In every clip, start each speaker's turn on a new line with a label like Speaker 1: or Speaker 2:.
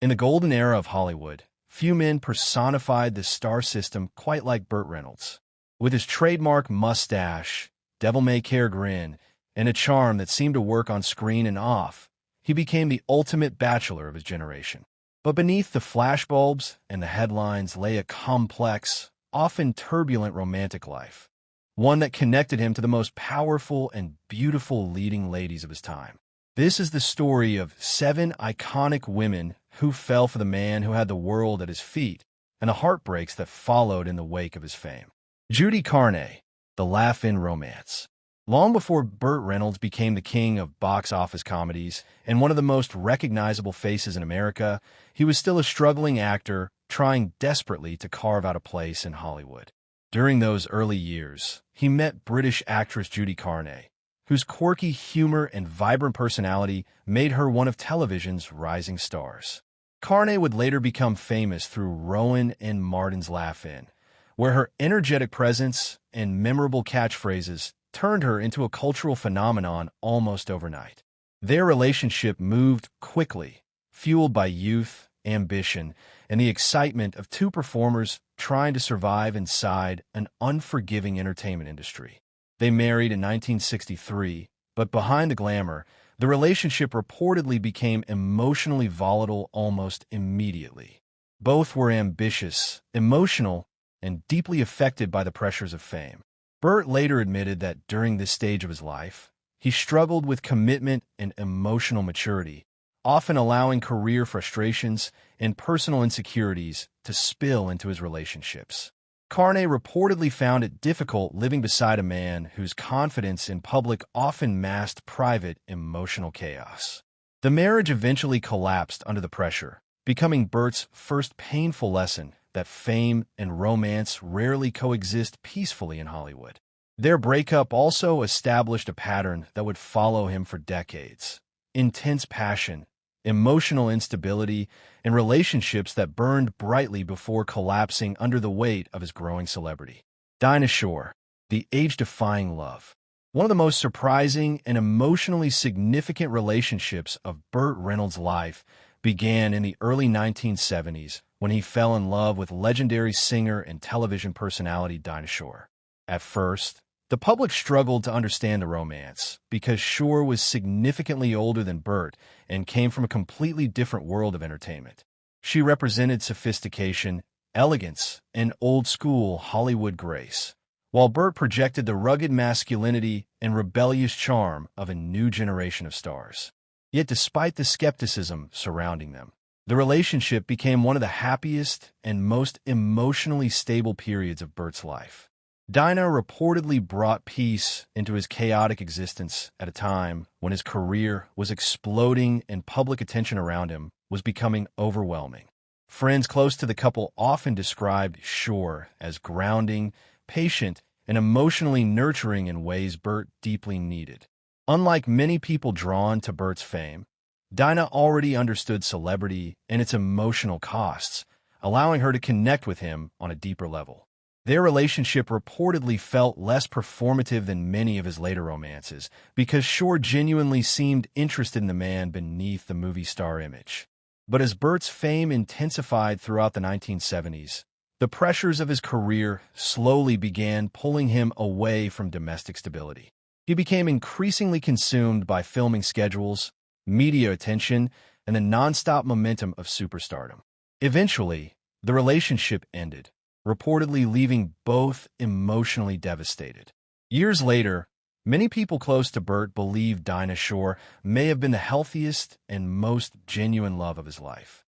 Speaker 1: In the golden era of Hollywood, few men personified the star system quite like Burt Reynolds. With his trademark mustache, devil-may-care grin, and a charm that seemed to work on screen and off, he became the ultimate bachelor of his generation. But beneath the flashbulbs and the headlines lay a complex, often turbulent romantic life, one that connected him to the most powerful and beautiful leading ladies of his time. This is the story of 7 iconic women who fell for the man who had the world at his feet, and the heartbreaks that followed in the wake of his fame. Judy Carney, the laugh-in romance. Long before Burt Reynolds became the king of box office comedies and one of the most recognizable faces in America, he was still a struggling actor trying desperately to carve out a place in Hollywood. During those early years, he met British actress Judy Carney, whose quirky humor and vibrant personality made her one of television's rising stars. Carney would later become famous through Rowan and Martin's Laugh-In, where her energetic presence and memorable catchphrases turned her into a cultural phenomenon almost overnight. Their relationship moved quickly, fueled by youth, ambition, and the excitement of 2 performers trying to survive inside an unforgiving entertainment industry. They married in 1963, but behind the glamour, the relationship reportedly became emotionally volatile almost immediately. Both were ambitious, emotional, and deeply affected by the pressures of fame. Burt later admitted that during this stage of his life, he struggled with commitment and emotional maturity, often allowing career frustrations and personal insecurities to spill into his relationships. Carney reportedly found it difficult living beside a man whose confidence in public often masked private emotional chaos. The marriage eventually collapsed under the pressure, becoming Burt's first painful lesson that fame and romance rarely coexist peacefully in Hollywood. Their breakup also established a pattern that would follow him for decades: intense passion, emotional instability, and relationships that burned brightly before collapsing under the weight of his growing celebrity. Dinah Shore, the age-defying love. One of the most surprising and emotionally significant relationships of Burt Reynolds' life began in the early 1970s when he fell in love with legendary singer and television personality Dinah Shore. At first, the public struggled to understand the romance because Shore was significantly older than Burt and came from a completely different world of entertainment. She represented sophistication, elegance, and old-school Hollywood grace, while Burt projected the rugged masculinity and rebellious charm of a new generation of stars. Yet despite the skepticism surrounding them, the relationship became one of the happiest and most emotionally stable periods of Burt's life. Dinah reportedly brought peace into his chaotic existence at a time when his career was exploding and public attention around him was becoming overwhelming. Friends close to the couple often described Shore as grounding, patient, and emotionally nurturing in ways Burt deeply needed. Unlike many people drawn to Burt's fame, Dinah already understood celebrity and its emotional costs, allowing her to connect with him on a deeper level. Their relationship reportedly felt less performative than many of his later romances because Shore genuinely seemed interested in the man beneath the movie star image. But as Burt's fame intensified throughout the 1970s, the pressures of his career slowly began pulling him away from domestic stability. He became increasingly consumed by filming schedules, media attention, and the nonstop momentum of superstardom. Eventually, the relationship ended, reportedly leaving both emotionally devastated. Years later, many people close to Burt believe Dinah Shore may have been the healthiest and most genuine love of his life.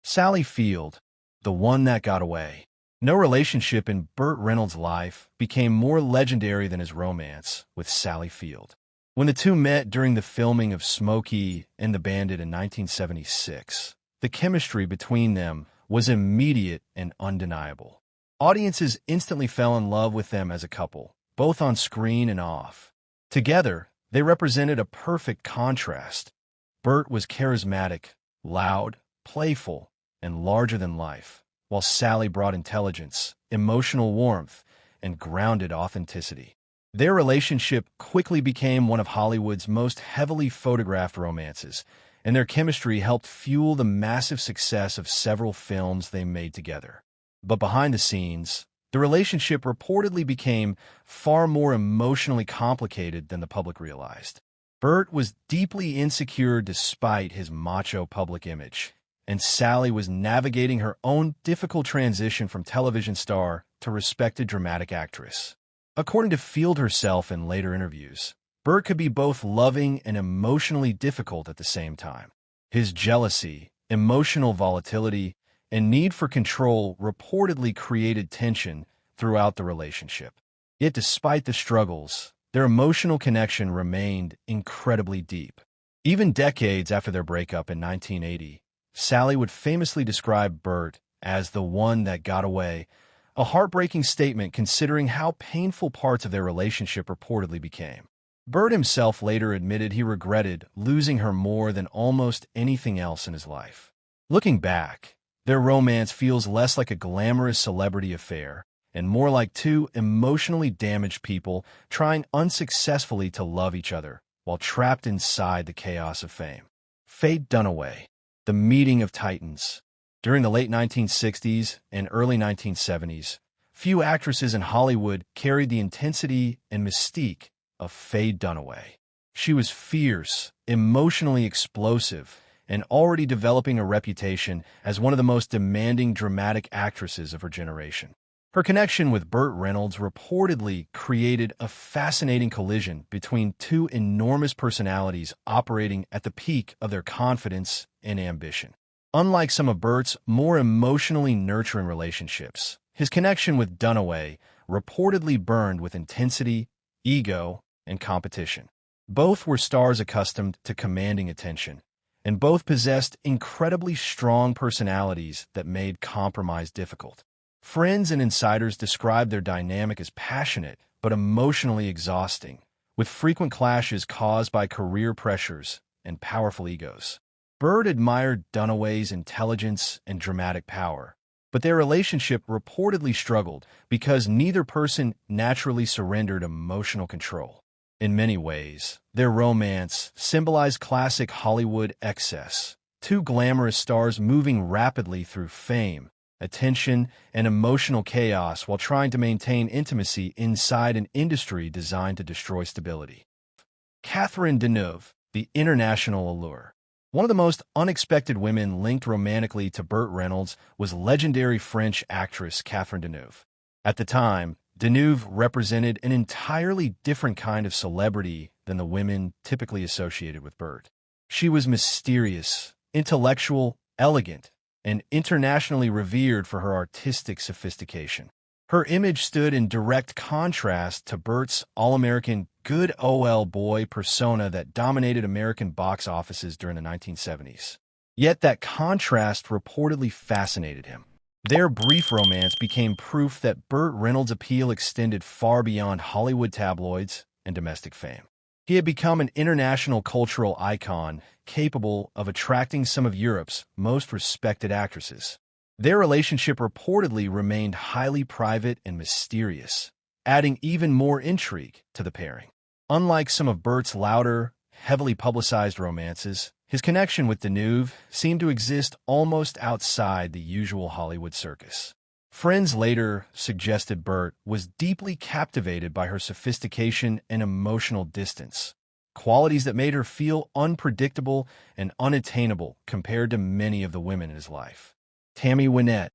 Speaker 1: Sally Field, the one that got away. No relationship in Burt Reynolds' life became more legendary than his romance with Sally Field. When the two met during the filming of Smokey and the Bandit in 1976, the chemistry between them was immediate and undeniable. Audiences instantly fell in love with them as a couple, both on screen and off. Together, they represented a perfect contrast. Burt was charismatic, loud, playful, and larger than life, while Sally brought intelligence, emotional warmth, and grounded authenticity. Their relationship quickly became one of Hollywood's most heavily photographed romances, and their chemistry helped fuel the massive success of several films they made together. But behind the scenes, the relationship reportedly became far more emotionally complicated than the public realized. Burt was deeply insecure despite his macho public image, and Sally was navigating her own difficult transition from television star to respected dramatic actress. According to Field herself in later interviews, Burt could be both loving and emotionally difficult at the same time. His jealousy, emotional volatility, and need for control reportedly created tension throughout the relationship. Yet despite the struggles, their emotional connection remained incredibly deep. Even decades after their breakup in 1980, Sally would famously describe Burt as the one that got away, a heartbreaking statement considering how painful parts of their relationship reportedly became. Burt himself later admitted he regretted losing her more than almost anything else in his life. Looking back, their romance feels less like a glamorous celebrity affair and more like two emotionally damaged people trying unsuccessfully to love each other while trapped inside the chaos of fame. Fate Dunaway, the meeting of titans. During the late 1960s and early 1970s, few actresses in Hollywood carried the intensity and mystique of Faye Dunaway. She was fierce, emotionally explosive, and already developing a reputation as one of the most demanding dramatic actresses of her generation. Her connection with Burt Reynolds reportedly created a fascinating collision between two enormous personalities operating at the peak of their confidence and ambition. Unlike some of Burt's more emotionally nurturing relationships, his connection with Dunaway reportedly burned with intensity, ego, and competition. Both were stars accustomed to commanding attention, and both possessed incredibly strong personalities that made compromise difficult. Friends and insiders described their dynamic as passionate but emotionally exhausting, with frequent clashes caused by career pressures and powerful egos. Burt admired Dunaway's intelligence and dramatic power, but their relationship reportedly struggled because neither person naturally surrendered emotional control. In many ways, their romance symbolized classic Hollywood excess, two glamorous stars moving rapidly through fame, attention, and emotional chaos while trying to maintain intimacy inside an industry designed to destroy stability. Catherine Deneuve, the international allure. One of the most unexpected women linked romantically to Burt Reynolds was legendary French actress Catherine Deneuve. At the time, Deneuve represented an entirely different kind of celebrity than the women typically associated with Burt. She was mysterious, intellectual, elegant, and internationally revered for her artistic sophistication. Her image stood in direct contrast to Burt's all-American good OL boy persona that dominated American box offices during the 1970s. Yet that contrast reportedly fascinated him. Their brief romance became proof that Burt Reynolds' appeal extended far beyond Hollywood tabloids and domestic fame. He had become an international cultural icon capable of attracting some of Europe's most respected actresses. Their relationship reportedly remained highly private and mysterious, adding even more intrigue to the pairing. Unlike some of Burt's louder, heavily publicized romances, his connection with Deneuve seemed to exist almost outside the usual Hollywood circus. Friends later suggested Burt was deeply captivated by her sophistication and emotional distance, qualities that made her feel unpredictable and unattainable compared to many of the women in his life. Tammy Wynette,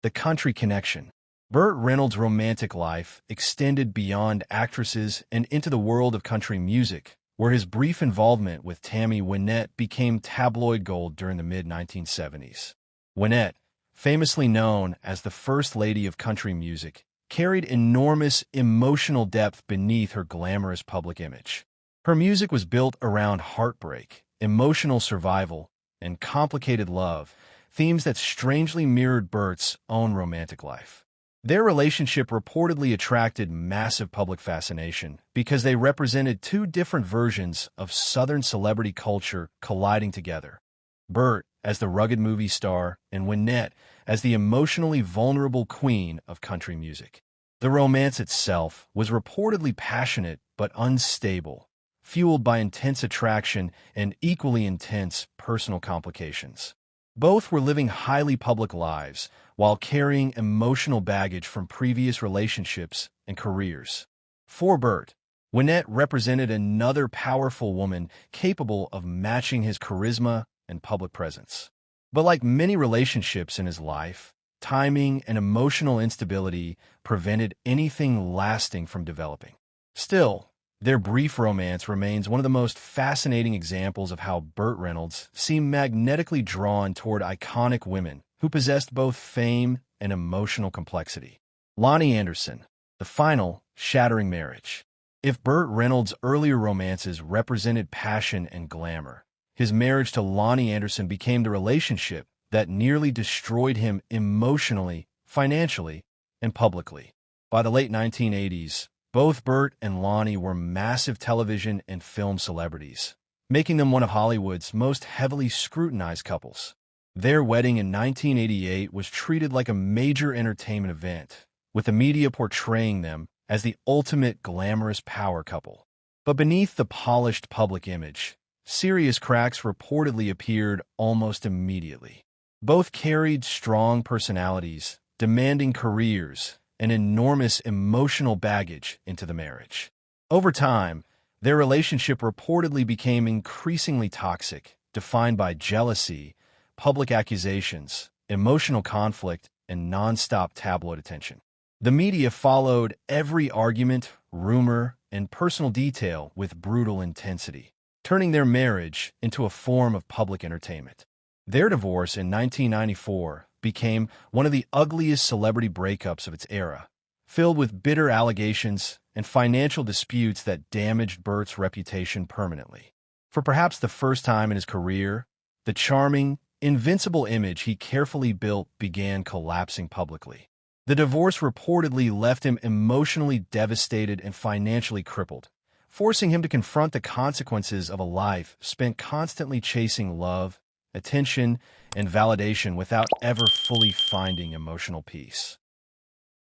Speaker 1: the country connection. Burt Reynolds' romantic life extended beyond actresses and into the world of country music, where his brief involvement with Tammy Wynette became tabloid gold during the mid-1970s. Wynette, famously known as the First Lady of country music, carried enormous emotional depth beneath her glamorous public image. Her music was built around heartbreak, emotional survival, and complicated love, themes that strangely mirrored Burt's own romantic life. Their relationship reportedly attracted massive public fascination because they represented two different versions of Southern celebrity culture colliding together. Burt as the rugged movie star and Wynette as the emotionally vulnerable queen of country music. The romance itself was reportedly passionate but unstable, fueled by intense attraction and equally intense personal complications. Both were living highly public lives while carrying emotional baggage from previous relationships and careers. For Burt, Wynette represented another powerful woman capable of matching his charisma and public presence. But like many relationships in his life, timing and emotional instability prevented anything lasting from developing. Still, their brief romance remains one of the most fascinating examples of how Burt Reynolds seemed magnetically drawn toward iconic women who possessed both fame and emotional complexity. Lonnie Anderson, the final, shattering marriage. If Burt Reynolds' earlier romances represented passion and glamour, his marriage to Lonnie Anderson became the relationship that nearly destroyed him emotionally, financially, and publicly. By the late 1980s, both Burt and Lonnie were massive television and film celebrities, making them one of Hollywood's most heavily scrutinized couples. Their wedding in 1988 was treated like a major entertainment event, with the media portraying them as the ultimate glamorous power couple. But beneath the polished public image, serious cracks reportedly appeared almost immediately. Both carried strong personalities, demanding careers, and enormous emotional baggage into the marriage. Over time, their relationship reportedly became increasingly toxic, defined by jealousy, public accusations, emotional conflict, and nonstop tabloid attention. The media followed every argument, rumor, and personal detail with brutal intensity, turning their marriage into a form of public entertainment. Their divorce in 1994 became one of the ugliest celebrity breakups of its era, filled with bitter allegations and financial disputes that damaged Burt's reputation permanently. For perhaps the first time in his career, the charming, invincible image he carefully built began collapsing publicly. The divorce reportedly left him emotionally devastated and financially crippled, forcing him to confront the consequences of a life spent constantly chasing love, attention, and validation without ever fully finding emotional peace.